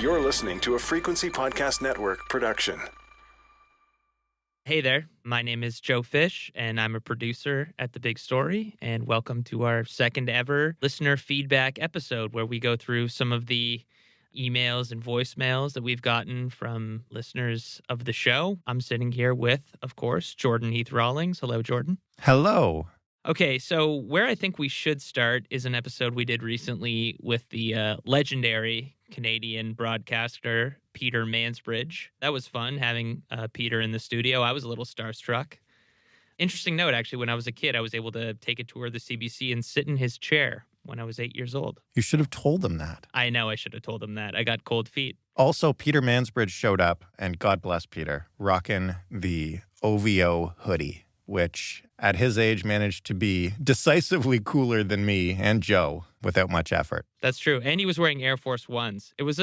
You're listening to a Frequency Podcast Network production. Hey there, my name is Joe Fish, and I'm a producer at The Big Story, and welcome to our second ever listener feedback episode where we go through some of the emails and voicemails that we've gotten from listeners of the show. I'm sitting here with, of course, Jordan Heath Rawlings. Hello, Jordan. Hello. Okay, so where I think we should start is an episode we did recently with the legendary Canadian broadcaster Peter Mansbridge. That was fun having Peter in the studio. I was a little starstruck. Interesting note, actually, when I was a kid, I was able to take a tour of the CBC and sit in his chair when I was 8 years old. You should have told them that. I know I should have told him that. I got cold feet. Also, Peter Mansbridge showed up, and God bless Peter, rocking the OVO hoodie, which at his age managed to be decisively cooler than me and Joe without much effort. That's true. And he was wearing Air Force Ones. It was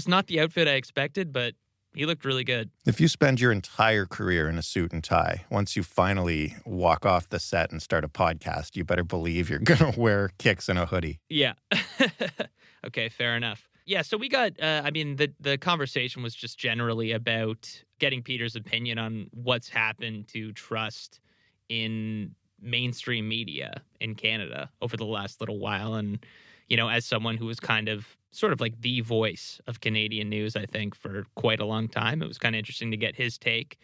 not the outfit I expected, but he looked really good. If you spend your entire career in a suit and tie, once you finally walk off the set and start a podcast, you better believe you're going to wear kicks and a hoodie. Yeah. Okay, fair enough. Yeah, so we got, the conversation was just generally about getting Peter's opinion on what's happened to trust in mainstream media in Canada over the last little while. And, you know, as someone who was kind of sort of like the voice of Canadian news, I think, for quite a long time, it was kind of interesting to get his take.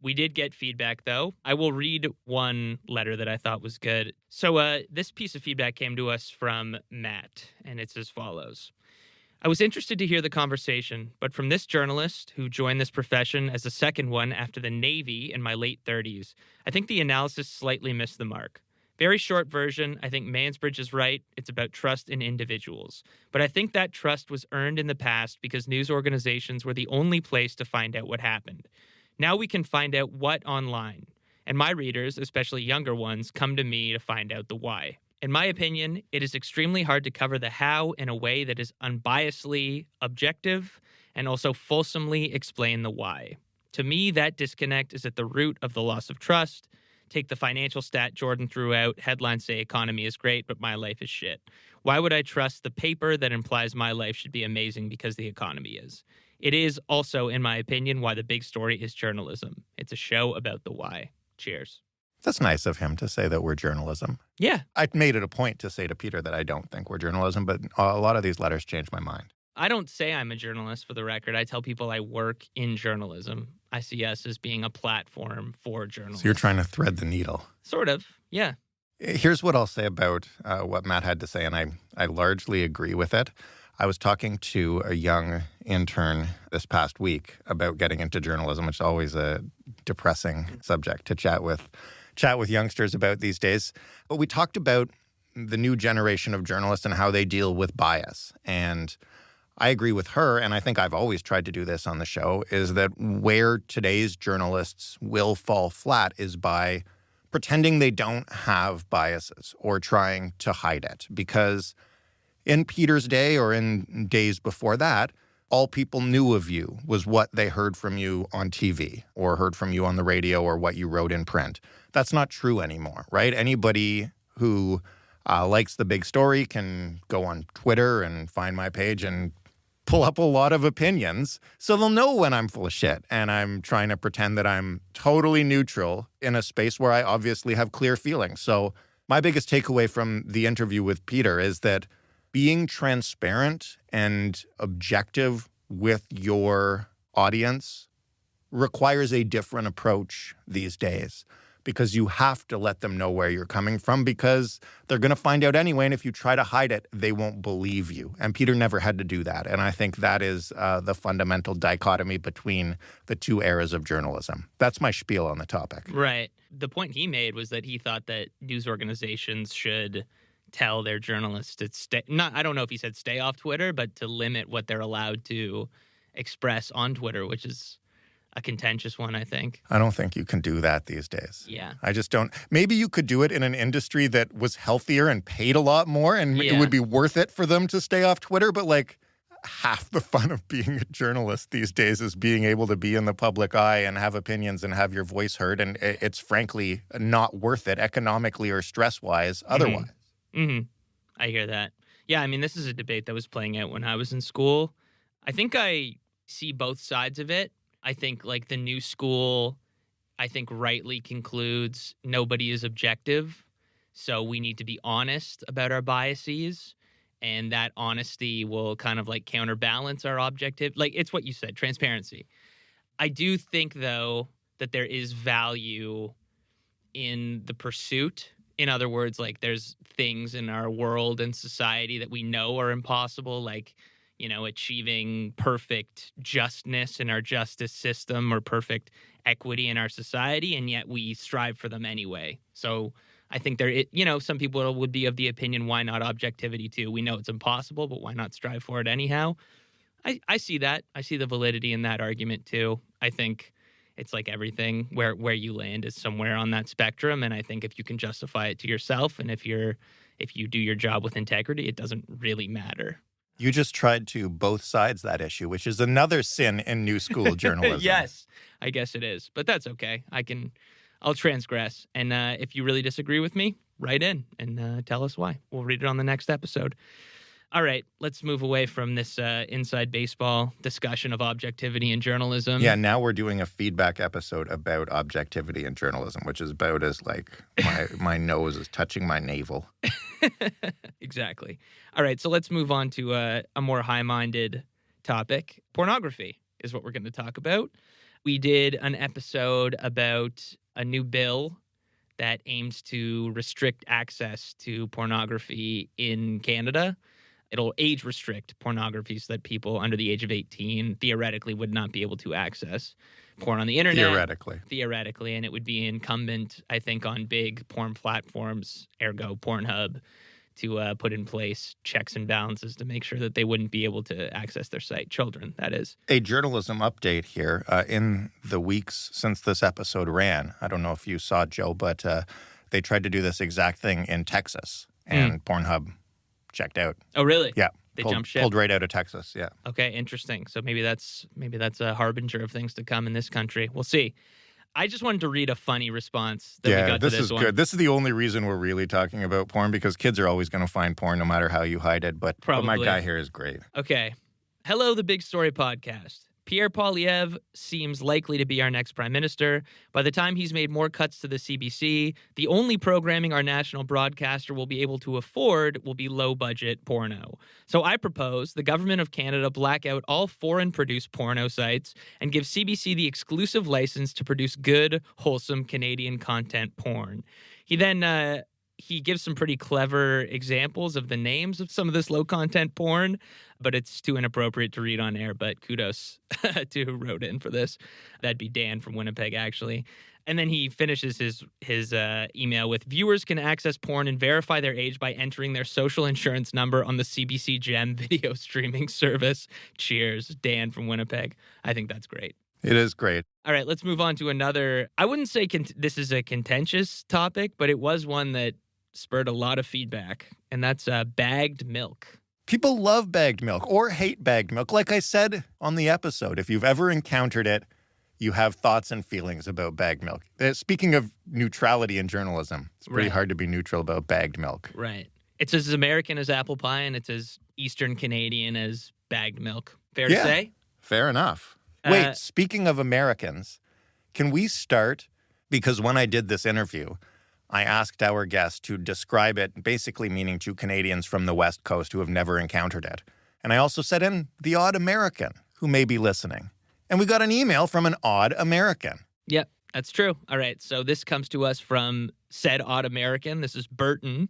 We did get feedback, though. I will read one letter that I thought was good. So this piece of feedback came to us from Matt, and it's as follows. I was interested to hear the conversation, but from this journalist who joined this profession as the second one after the Navy in my late 30s, I think the analysis slightly missed the mark. Very short version, I think Mansbridge is right. It's about trust in individuals. But I think that trust was earned in the past because news organizations were the only place to find out what happened. Now we can find out what online. And my readers, especially younger ones, come to me to find out the why. In my opinion, it is extremely hard to cover the how in a way that is unbiasedly objective and also fulsomely explain the why. To me, that disconnect is at the root of the loss of trust. Take the financial stat Jordan threw out. Headlines say economy is great, but my life is shit. Why would I trust the paper that implies my life should be amazing because the economy is? It is also, in my opinion, why The Big Story is journalism. It's a show about the why. Cheers. That's nice of him to say that we're journalism. Yeah. I made it a point to say to Peter that I don't think we're journalism, but a lot of these letters changed my mind. I don't say I'm a journalist, for the record. I tell people I work in journalism. I see us as being a platform for journalists. So you're trying to thread the needle. Sort of, yeah. Here's what I'll say about what Matt had to say, and I largely agree with it. I was talking to a young intern this past week about getting into journalism, which is always a depressing subject to chat with youngsters about these days. But we talked about the new generation of journalists and how they deal with bias. And I agree with her, and I think I've always tried to do this on the show, is that where today's journalists will fall flat is by pretending they don't have biases or trying to hide it. Because in Peter's day or in days before that, all people knew of you was what they heard from you on TV or heard from you on the radio or what you wrote in print. That's not true anymore, right? Anybody who likes The Big Story can go on Twitter and find my page and pull up a lot of opinions. So they'll know when I'm full of shit and I'm trying to pretend that I'm totally neutral in a space where I obviously have clear feelings. So my biggest takeaway from the interview with Peter is that being transparent and objective with your audience requires a different approach these days because you have to let them know where you're coming from because they're going to find out anyway. And if you try to hide it, they won't believe you. And Peter never had to do that. And I think that is the fundamental dichotomy between the two eras of journalism. That's my spiel on the topic. Right. The point he made was that he thought that news organizations should tell their journalists to stay, I don't know if he said stay off Twitter, but to limit what they're allowed to express on Twitter, which is a contentious one, I think. I don't think you can do that these days. Yeah. I just don't. Maybe you could do it in an industry that was healthier and paid a lot more and it would be worth it for them to stay off Twitter. But like half the fun of being a journalist these days is being able to be in the public eye and have opinions and have your voice heard. And it's frankly not worth it economically or stress-wise otherwise. Mm-hmm. I hear that. Yeah, I mean, this is a debate that was playing out when I was in school. I think I see both sides of it. I think like the new school, I think rightly concludes nobody is objective. So we need to be honest about our biases. And that honesty will kind of like counterbalance our objective. Like it's what you said, transparency. I do think, though, that there is value in the pursuit. In other words, like there's things in our world and society that we know are impossible, like, you know, achieving perfect justness in our justice system or perfect equity in our society, and yet we strive for them anyway. So I think some people would be of the opinion, why not objectivity too? We know it's impossible, but why not strive for it anyhow? I see that. I see the validity in that argument too. I think it's like everything where you land is somewhere on that spectrum. And I think if you can justify it to yourself and if you do your job with integrity, it doesn't really matter. You just tried to both sides that issue, which is another sin in new school journalism. Yes, I guess it is. But that's okay. I'll transgress. And if you really disagree with me, write in and tell us why. We'll read it on the next episode. All right, let's move away from this inside baseball discussion of objectivity in journalism. Yeah, now we're doing a feedback episode about objectivity in journalism, which is about as like my nose is touching my navel. Exactly. All right, so let's move on to a more high-minded topic. Pornography is what we're going to talk about. We did an episode about a new bill that aims to restrict access to pornography in Canada. It'll age restrict pornography so that people under the age of 18 theoretically would not be able to access porn on the internet. Theoretically. And it would be incumbent, I think, on big porn platforms, ergo Pornhub, to put in place checks and balances to make sure that they wouldn't be able to access their site. Children, that is. A journalism update here. In the weeks since this episode ran, I don't know if you saw, Joe, but they tried to do this exact thing in Texas, and Pornhub checked out. Oh, really? Yeah. They jumped ship. Pulled right out of Texas, yeah. Okay, interesting. So maybe that's a harbinger of things to come in this country. We'll see. I just wanted to read a funny response that we got to this one. Yeah, this is good. This is the only reason we're really talking about porn, because kids are always going to find porn no matter how you hide it. But my guy here is great. Okay. Hello, the Big Story Podcast. Pierre Poilievre seems likely to be our next prime minister. By the time he's made more cuts to the CBC, the only programming our national broadcaster will be able to afford will be low-budget porno. So I propose the government of Canada black out all foreign-produced porno sites and give CBC the exclusive license to produce good, wholesome Canadian content porn. He then he gives some pretty clever examples of the names of some of this low-content porn, but it's too inappropriate to read on air, but kudos to who wrote in for this. That'd be Dan from Winnipeg, actually. And then he finishes his email with, viewers can access porn and verify their age by entering their social insurance number on the CBC Gem video streaming service. Cheers, Dan from Winnipeg. I think that's great. It is great. All right, let's move on to another. I wouldn't say this is a contentious topic, but it was one that spurred a lot of feedback, and that's bagged milk. People love bagged milk or hate bagged milk. Like I said on the episode, if you've ever encountered it, you have thoughts and feelings about bagged milk. Speaking of neutrality in journalism, it's pretty hard to be neutral about bagged milk. Right. It's as American as apple pie, and it's as Eastern Canadian as bagged milk. Fair to say? Fair enough. Wait, speaking of Americans, can we start? Because when I did this interview, I asked our guest to describe it, basically meaning to Canadians from the West Coast who have never encountered it. And I also said in the odd American who may be listening. And we got an email from an odd American. Yep, that's true. All right, so this comes to us from said odd American. This is Burton,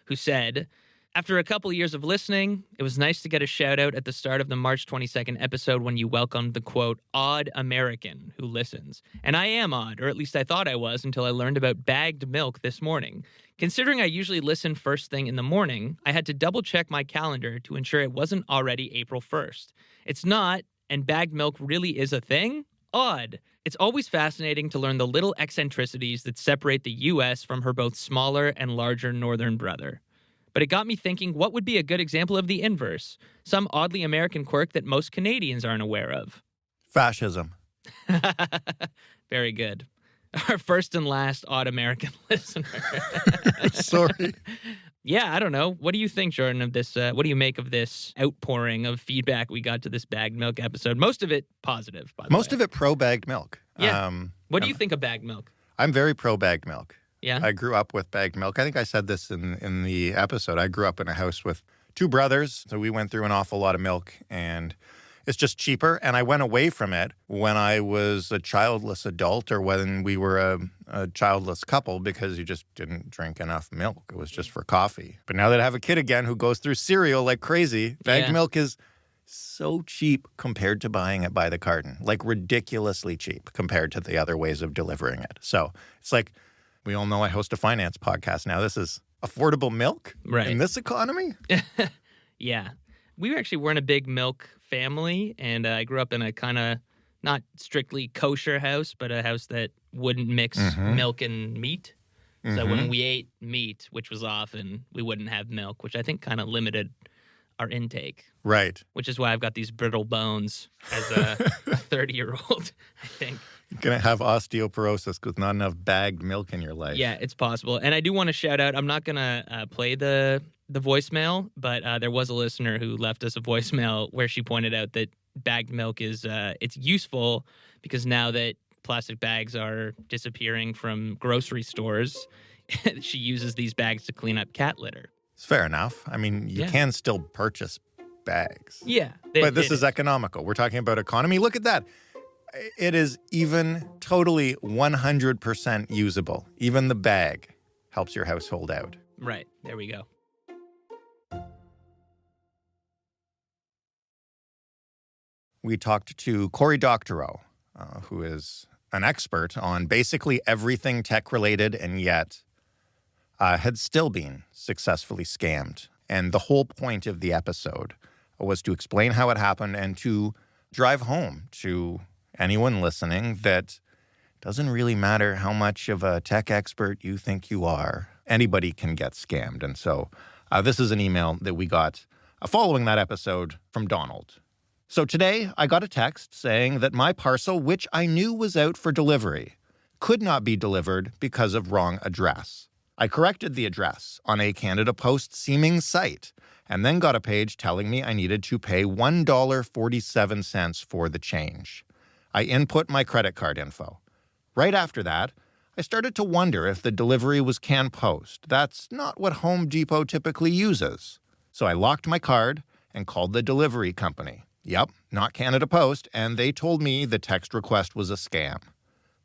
who said, after a couple of years of listening, it was nice to get a shout out at the start of the March 22nd episode when you welcomed the, quote, odd American who listens. And I am odd, or at least I thought I was until I learned about bagged milk this morning. Considering I usually listen first thing in the morning, I had to double check my calendar to ensure it wasn't already April 1st. It's not, and bagged milk really is a thing? Odd. It's always fascinating to learn the little eccentricities that separate the U.S. from her both smaller and larger northern brother. But it got me thinking, what would be a good example of the inverse? Some oddly American quirk that most Canadians aren't aware of. Fascism. Very good. Our first and last odd American listener. Sorry. Yeah, I don't know. What do you think, Jordan, of this? What do you make of this outpouring of feedback we got to this bagged milk episode? Most of it positive, by the way. Most of it pro-bagged milk. Yeah. What do you think of bagged milk? I'm very pro-bagged milk. Yeah? I grew up with bagged milk. I think I said this in the episode. I grew up in a house with 2 brothers, so we went through an awful lot of milk, and it's just cheaper. And I went away from it when I was a childless adult or when we were a childless couple because you just didn't drink enough milk. It was just for coffee. But now that I have a kid again who goes through cereal like crazy, bagged milk is so cheap compared to buying it by the carton, like ridiculously cheap compared to the other ways of delivering it. So it's like, we all know I host a finance podcast now. This is affordable milk in this economy? Yeah. We actually weren't a big milk family, and I grew up in a kind of not strictly kosher house, but a house that wouldn't mix milk and meat. So when we ate meat, which was often, we wouldn't have milk, which I think kind of limited our intake. Right. Which is why I've got these brittle bones as a 30-year-old, I think. You're going to have osteoporosis with not enough bagged milk in your life. Yeah, it's possible. And I do want to shout out, I'm not going to play the voicemail, but there was a listener who left us a voicemail where she pointed out that bagged milk is it's useful because now that plastic bags are disappearing from grocery stores, she uses these bags to clean up cat litter. It's fair enough. I mean, you can still purchase bags. Yeah. But this is economical. We're talking about economy. Look at that. It is even totally 100% usable. Even the bag helps your household out. Right. There we go. We talked to Cory Doctorow, who is an expert on basically everything tech-related and yet had still been successfully scammed. And the whole point of the episode was to explain how it happened and to drive home to anyone listening that doesn't really matter how much of a tech expert you think you are. Anybody can get scammed. And so this is an email that we got following that episode from Donald. So today I got a text saying that my parcel, which I knew was out for delivery, could not be delivered because of wrong address. I corrected the address on a Canada Post seeming site and then got a page telling me I needed to pay $1.47 for the change. I input my credit card info. Right after that, I started to wonder if the delivery was Can Post. That's not what Home Depot typically uses. So I locked my card and called the delivery company. Yep, not Canada Post, and they told me the text request was a scam.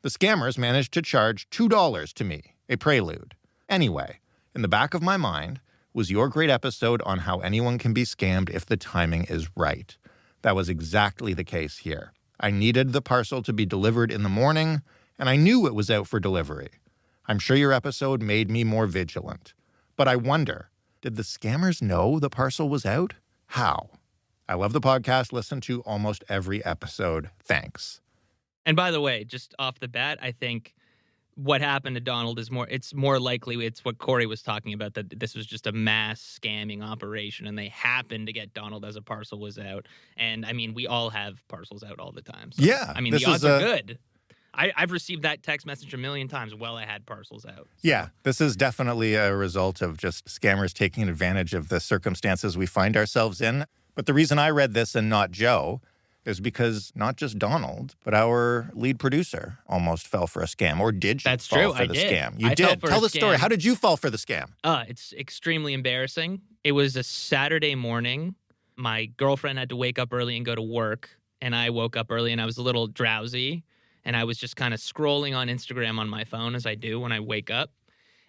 The scammers managed to charge $2 to me, a prelude. Anyway, in the back of my mind was your great episode on how anyone can be scammed if the timing is right. That was exactly the case here. I needed the parcel to be delivered in the morning, and I knew it was out for delivery. I'm sure your episode made me more vigilant. But I wonder, did the scammers know the parcel was out? How? I love the podcast. Listen to almost every episode. Thanks. And by the way, just off the bat, I think what happened to Donald is more likely it's what Cory was talking about, that this was just a mass scamming operation and they happened to get Donald as a parcel was out. And I mean, we all have parcels out all the time. So, yeah. I mean, the odds are good. I've received that text message a million times while I had parcels out. So. Yeah, this is definitely a result of just scammers taking advantage of the circumstances we find ourselves in. But the reason I read this and not Joe is because not just Donald, but our lead producer almost fell for a scam, or did you fall for the scam? You did. Tell the story. How did you fall for the scam? It's extremely embarrassing. It was a Saturday morning. My girlfriend had to wake up early and go to work, and I woke up early and I was a little drowsy, and I was just kind of scrolling on Instagram on my phone as I do when I wake up.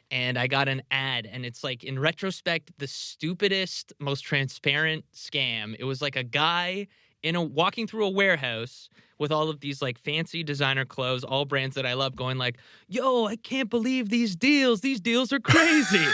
And I got an ad, and it's like, in retrospect, the stupidest, most transparent scam. It was like a guy walking through a warehouse with all of these like fancy designer clothes, all brands that I love, going like, yo, I can't believe these deals. These deals are crazy.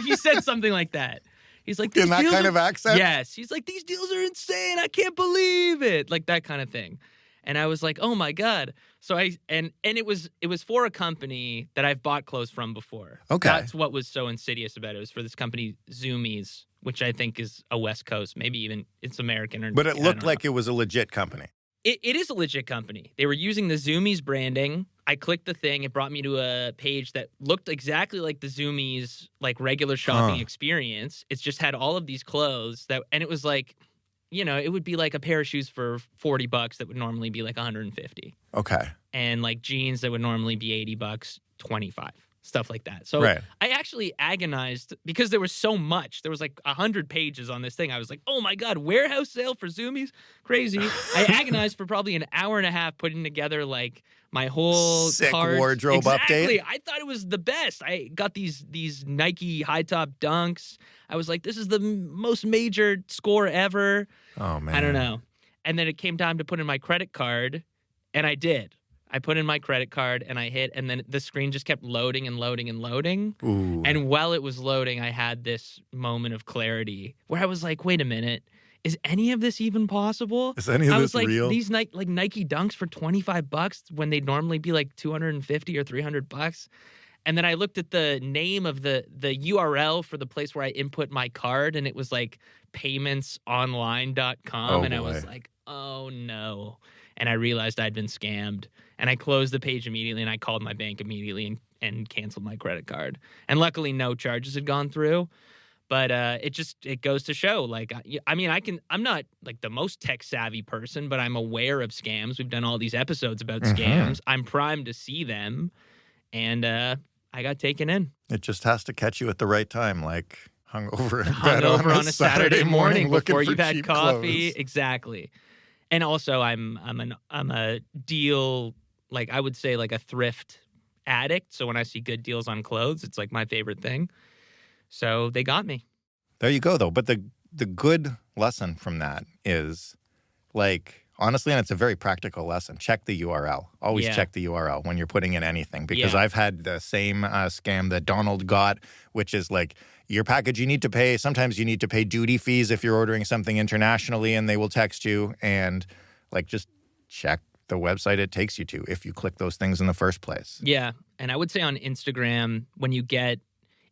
He said something like that. He's like, in that kind of accent? Yes. He's like, these deals are insane. I can't believe it. Like that kind of thing. And I was like, oh my God. So and it was for a company that I've bought clothes from before. Okay. That's what was so insidious about it. It was for this company, Zoomies, which I think is a West Coast, maybe even it's American. Or but it looked like it was a legit company. It is a legit company. They were using the Zoomies branding I clicked the thing. It brought me to a page that looked exactly like the Zoomies, like regular shopping experience. It's just had all of these clothes and it was like, it would be like a pair of shoes for $40 that would normally be like 150. Okay. And like jeans that would normally be $80, 25. Stuff like that. So Right. I actually agonized because there was so much. There was like 100 pages on this thing. I was like, oh my God, warehouse sale for Zoomies? Crazy. I agonized for probably an hour and a half putting together like my whole Sick cart. wardrobe Exactly. update. I thought it was the best. I got these Nike high top dunks. I was like, this is the most major score ever. Oh, man. I don't know. And then it came time to put in my credit card, and I did. I put in my credit card and I hit, and then the screen just kept loading and loading and loading. Ooh. And while it was loading, I had this moment of clarity where I was like, wait a minute, is any of this even possible? Is any of I this was like, real? these Nike dunks for $25 when they'd normally be like $250 or $300. And then I looked at the name of the URL for the place where I input my card, and it was like paymentsonline.com. Oh, and I boy. was like, oh no. And I realized I'd been scammed. And I closed the page immediately, and I called my bank immediately and canceled my credit card. And luckily, no charges had gone through. But it goes to show, like, I'm not like the most tech savvy person, but I'm aware of scams. We've done all these episodes about scams. I'm primed to see them, and I got taken in. It just has to catch you at the right time, like hungover in bed Hungover on a Saturday morning looking before for you've had cheap coffee. clothes. Exactly. And also, I'm a deal, like I would say, like a thrift addict. So when I see good deals on clothes, it's like my favorite thing. So they got me. There you go, though. But the good lesson from that is, like, honestly, and it's a very practical lesson, check the URL. Always check the URL when you're putting in anything. Because I've had the same scam that Donald got, which is like, your package, sometimes you need to pay duty fees if you're ordering something internationally, and they will text you. And, like, just check the website it takes you to if you click those things in the first place. Yeah. And I would say on Instagram, when you get,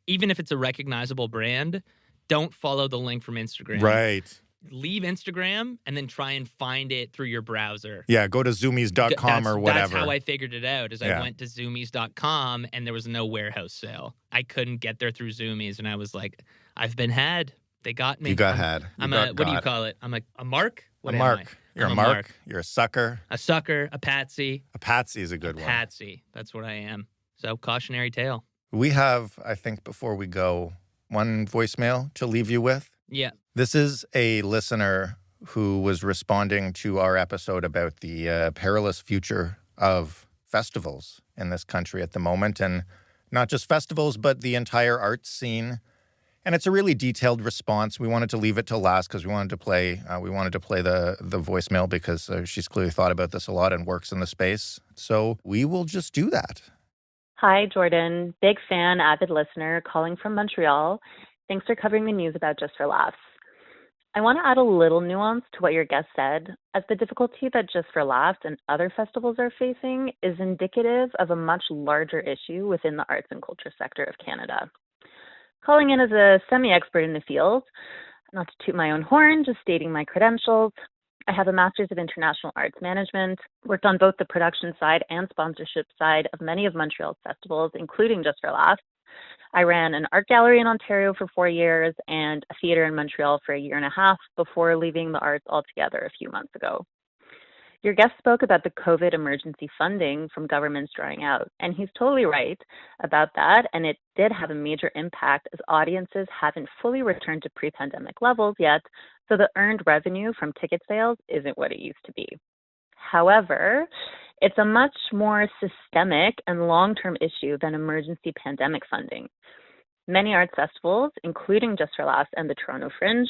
even if it's a recognizable brand, don't follow the link from Instagram. Right. Leave Instagram and then try and find it through your browser. Yeah, go to zoomies.com or whatever. That's how I figured it out, I went to zoomies.com and there was no warehouse sale. I couldn't get there through Zoomies, and I was like, I've been had. They got me. You got had. What do you call it? I'm like a mark? What a am I? mark. You're a mark. You're a sucker. A sucker, a patsy. A patsy is a good one. Patsy. That's what I am. So, cautionary tale. We have, I think, before we go, one voicemail to leave you with. Yeah. This is a listener who was responding to our episode about the perilous future of festivals in this country at the moment, and not just festivals, but the entire arts scene. And it's a really detailed response. We wanted to leave it till last because we wanted to play the voicemail because she's clearly thought about this a lot and works in the space. So we will just do that. Hi, Jordan. Big fan, avid listener, calling from Montreal. Thanks for covering the news about Just for Laughs. I want to add a little nuance to what your guest said, as the difficulty that Just for Laughs and other festivals are facing is indicative of a much larger issue within the arts and culture sector of Canada. Calling in as a semi-expert in the field, not to toot my own horn, just stating my credentials. I have a Master's of International Arts Management, worked on both the production side and sponsorship side of many of Montreal's festivals, including Just for Laughs. I ran an art gallery in Ontario for 4 years and a theater in Montreal for 1.5 years before leaving the arts altogether a few months ago. Your guest spoke about the COVID emergency funding from governments drying out, and he's totally right about that, and it did have a major impact as audiences haven't fully returned to pre-pandemic levels yet, so the earned revenue from ticket sales isn't what it used to be. However, it's a much more systemic and long-term issue than emergency pandemic funding. Many arts festivals, including Just for Laughs and the Toronto Fringe,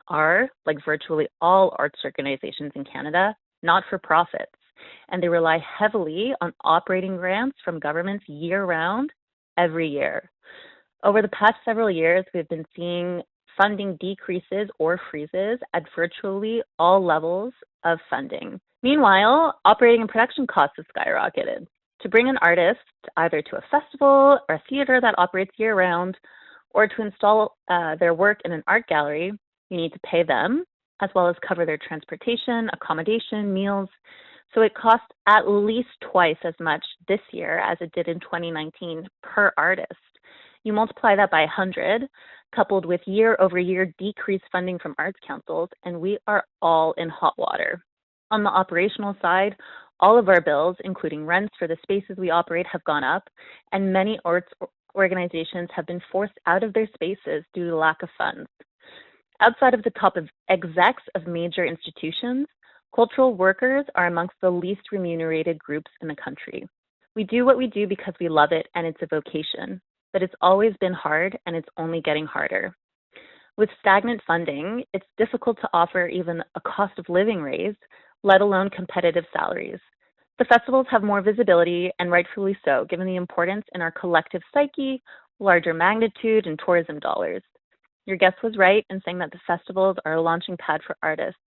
are, like virtually all arts organizations in Canada, not-for-profits, and they rely heavily on operating grants from governments year-round, every year. Over the past several years, we've been seeing funding decreases or freezes at virtually all levels of funding. Meanwhile, operating and production costs have skyrocketed. To bring an artist either to a festival or a theater that operates year-round, or to install their work in an art gallery, you need to pay them, as well as cover their transportation, accommodation, meals. So it costs at least twice as much this year as it did in 2019 per artist. You multiply that by 100, coupled with year-over-year decreased funding from arts councils, and we are all in hot water. On the operational side, all of our bills, including rents for the spaces we operate, have gone up, and many arts organizations have been forced out of their spaces due to lack of funds. Outside of the top of execs of major institutions, cultural workers are amongst the least remunerated groups in the country. We do what we do because we love it and it's a vocation, but it's always been hard and it's only getting harder. With stagnant funding, it's difficult to offer even a cost of living raise, let alone competitive salaries. The festivals have more visibility, and rightfully so, given the importance in our collective psyche, larger magnitude, and tourism dollars. Your guest was right in saying that the festivals are a launching pad for artists.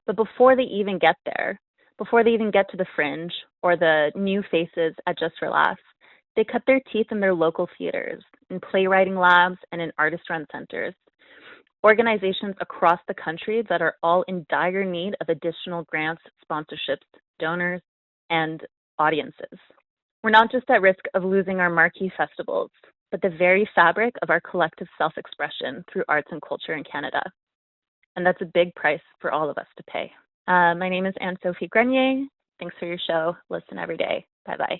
But before they even get there, before they even get to the Fringe or the new faces at Just for Laughs, they cut their teeth in their local theaters, in playwriting labs, and in artist-run centers. Organizations across the country that are all in dire need of additional grants, sponsorships, donors, and audiences. We're not just at risk of losing our marquee festivals, but the very fabric of our collective self-expression through arts and culture in Canada. And that's a big price for all of us to pay. My name is Anne-Sophie Grenier. Thanks for your show. Listen every day. Bye-bye.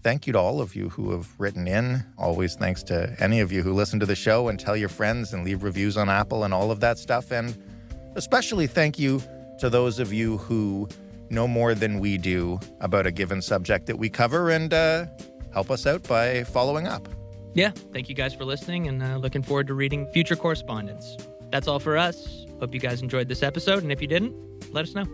Thank you to all of you who have written in. Always thanks to any of you who listen to the show and tell your friends and leave reviews on Apple and all of that stuff. And especially thank you to those of you who know more than we do about a given subject that we cover and help us out by following up. Yeah, thank you guys for listening, and looking forward to reading future correspondence. That's all for us. Hope you guys enjoyed this episode, and if you didn't, let us know.